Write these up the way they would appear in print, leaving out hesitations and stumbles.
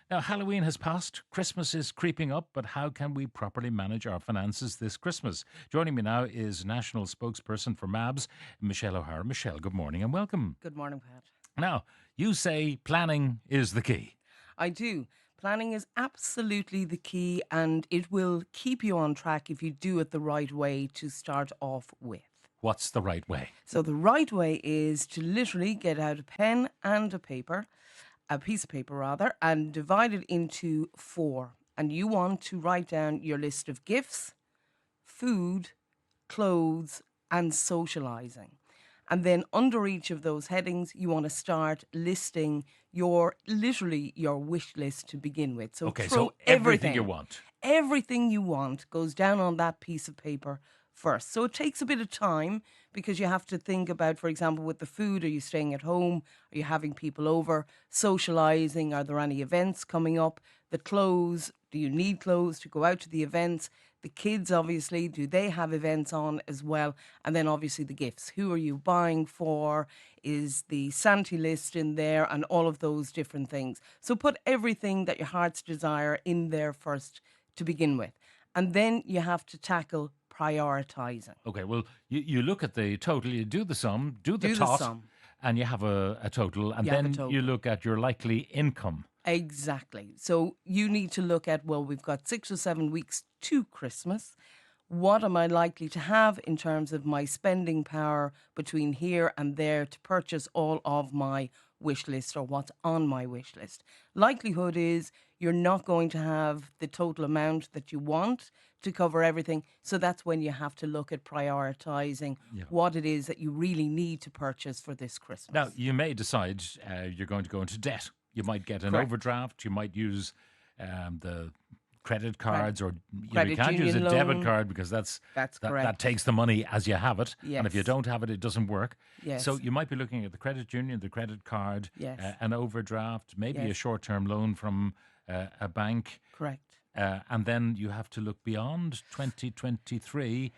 Now, Halloween has passed, Christmas is creeping up, but how can we properly manage our finances this Christmas? Joining me now is National Spokesperson for MABS, Michelle O'Hara. Michelle, good morning and welcome. Good morning, Pat. Now, you say planning is the key. I do. Planning is absolutely the key, and it will keep you on track if you do it the right way to start off with. What's the right way? So, the right way is to literally get out a pen and a piece of paper rather, and divide it into four. And you want to write down your list of gifts, food, clothes, and socializing. And then under each of those headings, you want to start listing literally your wish list to begin with. So Okay, throw so everything you everything, want. everything you want goes down on that piece of paper first. So it takes a bit of time because you have to think about, for example, with the food, are you staying at home? Are you having people over? Socializing, are there any events coming up? The clothes, do you need clothes to go out to the events? The kids, obviously, do they have events on as well? And then obviously the gifts. Who are you buying for? Is the Santa list in there? And all of those different things. So put everything that your heart's desire in there first to begin with. And then you have to tackle prioritizing. Okay, well, you look at the total, you do the sum, do the Do the tot, sum. and you have a total, and You have a then you total. look at your likely income. Exactly. So you need to look at, well, we've got 6 or 7 weeks to Christmas. What am I likely to have in terms of my spending power between here and there to purchase all of my wish list or what's on my wish list? Likelihood is you're not going to have the total amount that you want to cover everything. So that's when you have to look at prioritizing Yeah. what it is that you really need to purchase for this Now, Christmas. you may decide you're going to go into debt. You might get an Correct. overdraft. You might use the credit Credit, cards, or you credit can't use a union debit loan. card because That's that correct. takes the money as you have it, and if you Yes. don't have it, it doesn't work. So Yes. you might be looking at the credit union, the credit card, Yes. an overdraft, maybe a Yes. short-term loan from a bank, Correct. and then you have to look beyond 2023.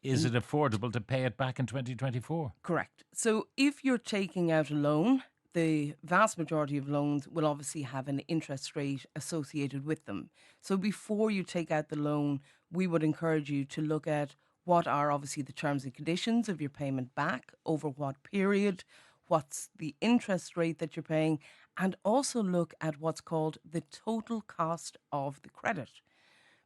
Is In, it affordable to pay it back in 2024? correct. So if you're taking out a loan, the vast majority of loans will obviously have an interest rate associated with them. So before you take out the loan, we would encourage you to look at what are obviously the terms and conditions of your payment back, over what period, what's the interest rate that you're paying, and also look at what's called the total cost of the credit.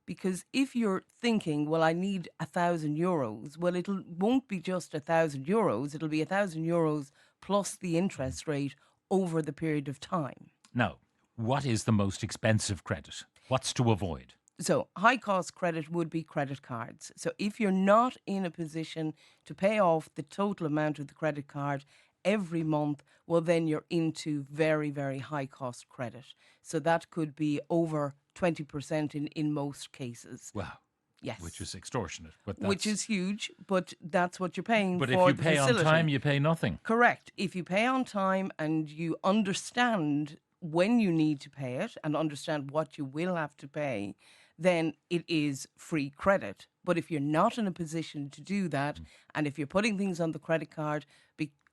Because if you're thinking, well, I need €1,000, well, it won't be just €1,000. It'll be €1,000 plus the interest rate over the period of time. Now, what is the most expensive credit? What's to avoid? So high cost credit would be credit cards. So if you're not in a position to pay off the total amount of the credit card every month, well, then you're into very, very high cost credit. So that could be over 20% in most cases. Wow, which Yes. is extortionate. But Which that's is huge, but that's what you're paying but if for you the pay on time, facility. you pay nothing. Correct. If you pay on time and you understand when you need to pay it and understand what you will have to pay, then it is free credit. But if you're not in a position to do that, and if you're putting things on the credit card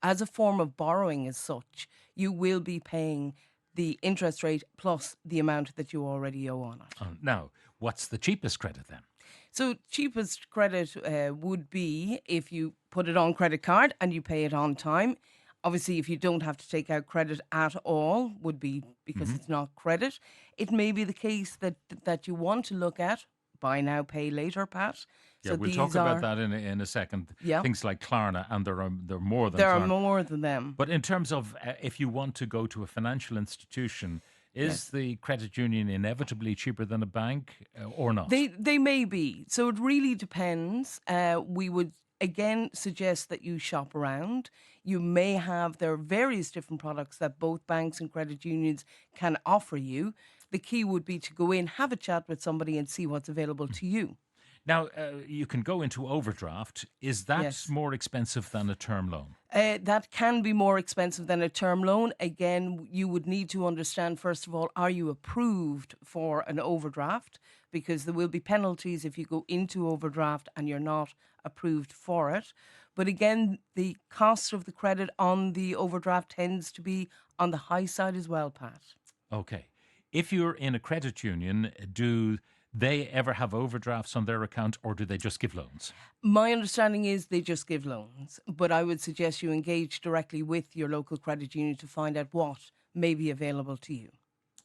as a form of borrowing as such, you will be paying the interest rate plus the amount that you already owe on it. Now, what's the cheapest credit then? So cheapest credit would be if you put it on credit card and you pay it on time. Obviously, if you don't have to take out credit at all, would be because Hmm. it's not credit. It may be the case that you want to look at buy now, pay later, Pat. Yeah, So we'll talk these about are, that in a second. yeah, Things like Klarna, and there are more than there are Klarna. more than them. But in terms of if you want to go to a financial institution, is Yes. the credit union inevitably cheaper than a bank or not? They may be. So it really depends. We would again suggest that you shop around. You may have there are various different products that both banks and credit unions can offer you. The key would be to go in, have a chat with somebody, and see what's available to you. Now, you can go into overdraft. Is that Yes. more expensive than a term loan? That can be more expensive than a term loan. Again, you would need to understand, first of all, are you approved for an overdraft? Because there will be penalties if you go into overdraft and you're not approved for it. But again, the cost of the credit on the overdraft tends to be on the high side as well, Pat. Okay. If you're in a credit union, do they ever have overdrafts on their account, or do they just give loans? My understanding is they just give loans, but I would suggest you engage directly with your local credit union to find out what may be available to you.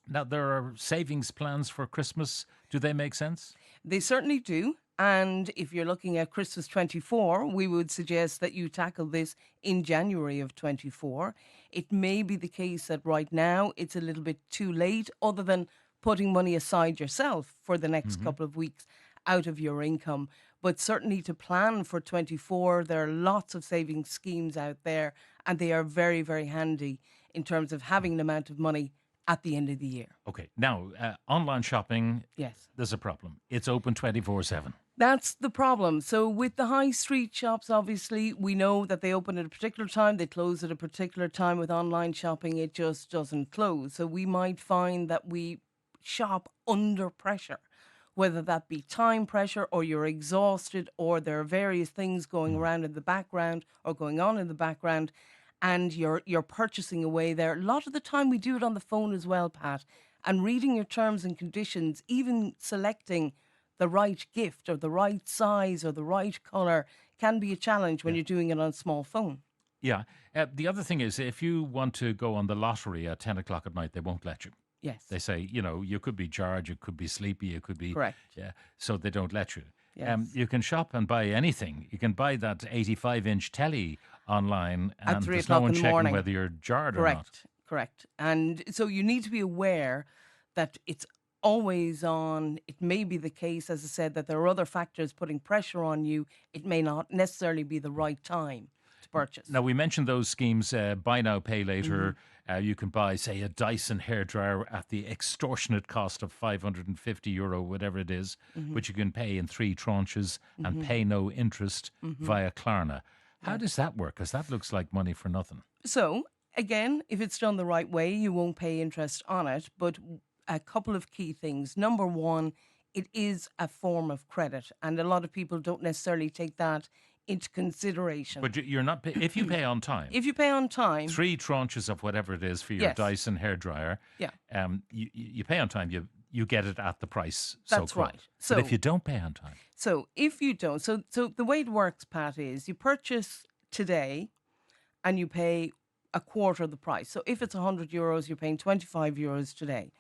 Now, there are savings plans for Christmas. Do they make sense? They certainly do. And if you're looking at Christmas 24, we would suggest that you tackle this in January of 24. It may be the case that right now it's a little bit too late, other than putting money aside yourself for the next Hmm. couple of weeks out of your income. But certainly to plan for 24, there are lots of savings schemes out there, and they are very, very handy in terms of having an amount of money at the end of the year. Okay. Now, online shopping, Yes. there's a problem. It's open 24/7. That's the problem. So with the high street shops, obviously, we know that they open at a particular time, they close at a particular time. With online shopping, it just doesn't close. So we might find that we shop under pressure, whether that be time pressure or you're exhausted or there are various things going Mm. around in the background or going on in the background, and you're purchasing away there. A lot of the time we do it on the phone as well, Pat, and reading your terms and conditions, even selecting the right gift or the right size or the right color can be a challenge when Yeah. you're doing it on a small phone. Yeah. The other thing is, if you want to go on the lottery at 10 o'clock at night, they won't let you. They Yes, say, you could be jarred, you could be sleepy, you could be, correct. yeah, so they don't let you. Yes. You can shop and buy anything. You can buy that 85-inch telly online, At and three there's no o'clock one in the checking morning. whether you're jarred or not. Correct, correct. And so you need to be aware that it's always on. It may be the case, as I said, that there are other factors putting pressure on you. It may not necessarily be the right time to purchase. Now, we mentioned those schemes, buy now, pay Hmm. later. You can buy, say, a Dyson hairdryer at the extortionate cost of €550, whatever it is, Hmm. which you can pay in three tranches and Hmm. pay no interest Hmm. via Klarna. How Yes. does that work? Because that looks like money for nothing. So, again, if it's done the right way, you won't pay interest on it. But a couple of key things. Number one, it is a form of credit, and a lot of people don't necessarily take that into consideration. But you're not, if you pay on time, If you pay on time, three tranches of whatever it is for your yes, Dyson hairdryer, yeah, you pay on time, you get it at the price, so that's called. right. But if So, you don't pay on time, if you don't, so the way it works, Pat, is you purchase today and you pay a quarter of the price. So if it's €100, you're paying €25 today.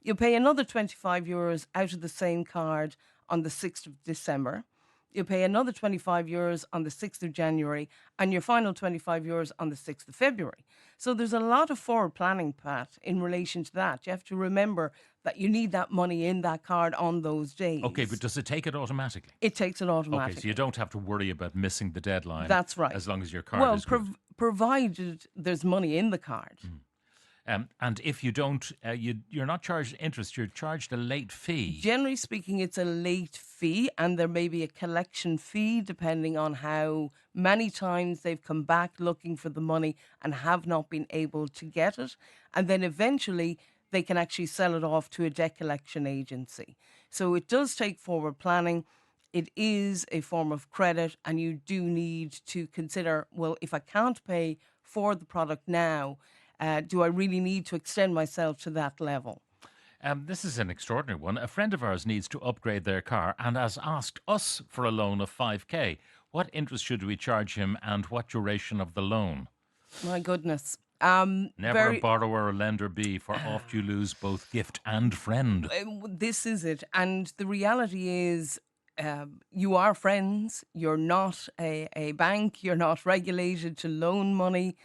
You pay another €25 out of the same card on the 6th of December. You pay another €25 on the 6th of January, and your final €25 on the 6th of February. So there's a lot of forward planning, Pat, in relation to that. You have to remember that you need that money in that card on those okay, but days. does it take it automatically? It takes it Okay, so you automatically. don't have to worry about missing the deadline That's right. as long as your card Well, is good. provided there's money in the card. And if you don't, you're not charged interest, you're charged a late fee. Generally speaking, it's a late fee, and there may be a collection fee depending on how many times they've come back looking for the money and have not been able to get it. And then eventually they can actually sell it off to a debt collection agency. So it does take forward planning. It is a form of credit, and you do need to consider, well, if I can't pay for the product now, do I really need to extend myself to that level? This is an extraordinary one. A friend of ours needs to upgrade their car and has asked us for a loan of 5K. What interest should we charge him, and what duration of the loan? My goodness. Never a Very. borrower or lender be, for oft you lose both gift and friend. This is it, and the reality is, you are friends. You're not a bank. You're not regulated to loan money.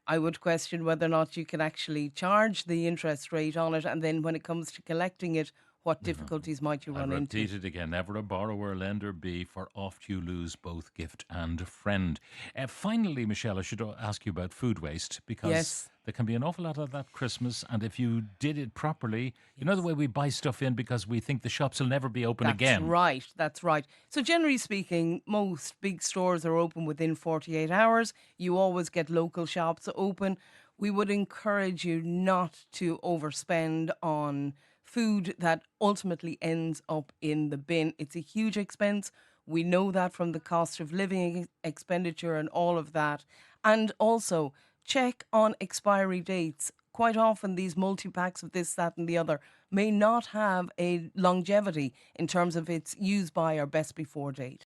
I would question whether or not you can actually charge the interest rate on it, and then when it comes to collecting it, what difficulties might you I run into? repeat it again. Never a borrower or lender be, for oft you lose both gift and friend. Finally, Michelle, I should ask you about food waste, because Yes. there can be an awful lot of that Christmas. And if you did it properly, you know the way we buy stuff in because we think the shops will never be open That's again. right. That's right. So, generally speaking, most big stores are open within 48 hours. You always get local shops open. We would encourage you not to overspend on food that ultimately ends up in the bin. It's a huge expense. We know that from the cost of living expenditure and all of that. And also, check on expiry dates quite often these multi-packs of this, that and the other may not have a longevity in terms of its use by or best before date.